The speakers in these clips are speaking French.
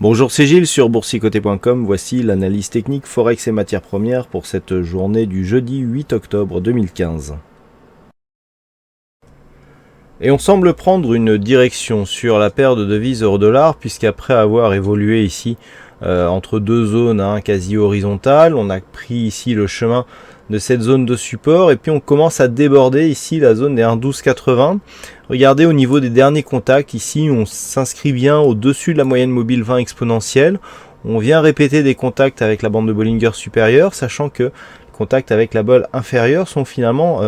Bonjour, c'est Gilles sur boursicoté.com. Voici l'analyse technique Forex et matières premières pour cette journée du jeudi 8 octobre 2015. Et on semble prendre une direction sur la paire de devises euro-dollar, puisqu'après avoir évolué ici entre deux zones quasi horizontales, on a pris ici le chemin de cette zone de support et puis on commence à déborder ici la zone des 1,1280. Regardez au niveau des derniers contacts, ici on s'inscrit bien au-dessus de la moyenne mobile 20 exponentielle. On vient répéter des contacts avec la bande de Bollinger supérieure, sachant que les contacts avec la bolle inférieure sont finalement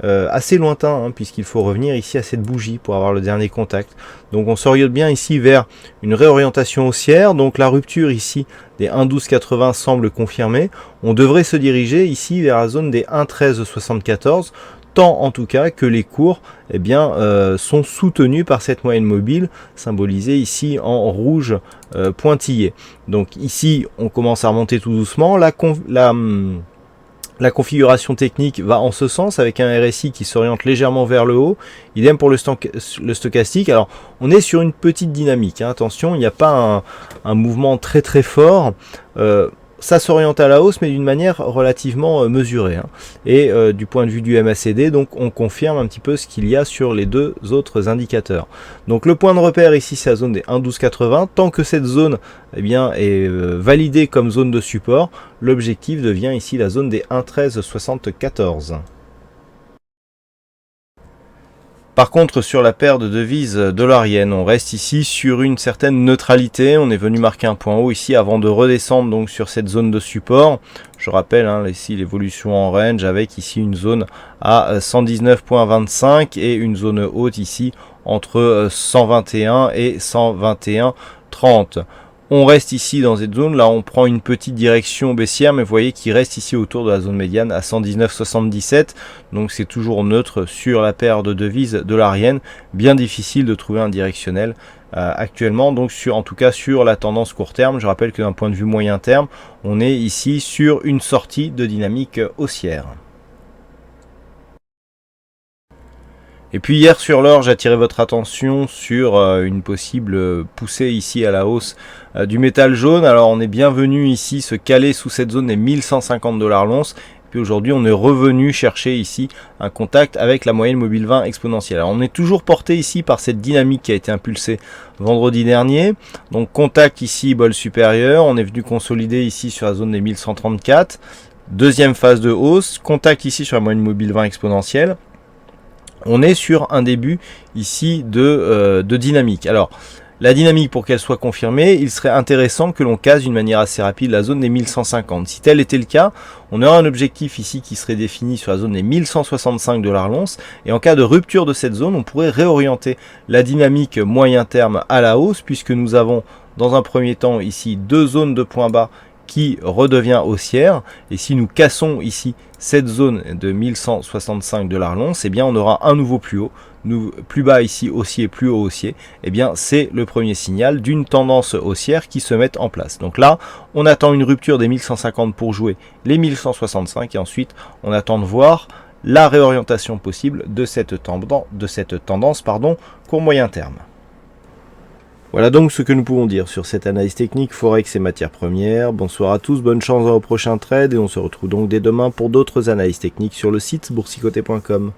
assez lointains, puisqu'il faut revenir ici à cette bougie pour avoir le dernier contact. Donc on s'oriente bien ici vers une réorientation haussière, donc la rupture ici des 1,1280 semble confirmée. On devrait se diriger ici vers la zone des 1,1374, tant en tout cas que les cours sont soutenus par cette moyenne mobile, symbolisée ici en rouge pointillé. Donc ici on commence à remonter tout doucement. La configuration technique va en ce sens avec un RSI qui s'oriente légèrement vers le haut. Idem pour le stochastique. Alors on est sur une petite dynamique. Attention, il n'y a pas un mouvement très fort. Ça s'oriente à la hausse, mais d'une manière relativement mesurée. Et du point de vue du MACD, donc on confirme un petit peu ce qu'il y a sur les deux autres indicateurs. Donc le point de repère ici, c'est la zone des 1,1280. Tant que cette zone est validée comme zone de support, l'objectif devient ici la zone des 1,1374. Par contre, sur la paire de devises dollar-yen, on reste ici sur une certaine neutralité. On est venu marquer un point haut ici avant de redescendre donc sur cette zone de support. Je rappelle ici l'évolution en range avec ici une zone à 119,25 et une zone haute ici entre 121 et 121,30. On reste ici dans cette zone, là on prend une petite direction baissière, mais vous voyez qu'il reste ici autour de la zone médiane à 119,77, donc c'est toujours neutre sur la paire de devises dollar-yen. Bien difficile de trouver un directionnel actuellement, donc en tout cas sur la tendance court terme. Je rappelle que d'un point de vue moyen terme, on est ici sur une sortie de dynamique haussière. Et puis hier sur l'or, j'ai attiré votre attention sur une possible poussée ici à la hausse du métal jaune. Alors on est bienvenu ici se caler sous cette zone des 1150 $ l'once. Puis aujourd'hui on est revenu chercher ici un contact avec la moyenne mobile 20 exponentielle. Alors on est toujours porté ici par cette dynamique qui a été impulsée vendredi dernier. Donc contact ici, bol supérieur. On est venu consolider ici sur la zone des 1134. Deuxième phase de hausse. Contact ici sur la moyenne mobile 20 exponentielle. On est sur un début ici de dynamique. Alors, la dynamique, pour qu'elle soit confirmée, il serait intéressant que l'on case d'une manière assez rapide la zone des 1150. Si tel était le cas, on aurait un objectif ici qui serait défini sur la zone des 1165 $ l'once. Et en cas de rupture de cette zone, on pourrait réorienter la dynamique moyen terme à la hausse, puisque nous avons dans un premier temps ici deux zones de points bas qui redevient haussière, et si nous cassons ici cette zone de 1165 $ l'once, on aura un nouveau plus haut, plus bas ici haussier, plus haut haussier. C'est le premier signal d'une tendance haussière qui se met en place. Donc là, on attend une rupture des 1150 pour jouer les 1165, et ensuite on attend de voir la réorientation possible de cette tendance court moyen terme. Voilà donc ce que nous pouvons dire sur cette analyse technique Forex et matières premières. Bonsoir à tous, bonne chance dans vos prochains trades et on se retrouve donc dès demain pour d'autres analyses techniques sur le site boursicoté.com.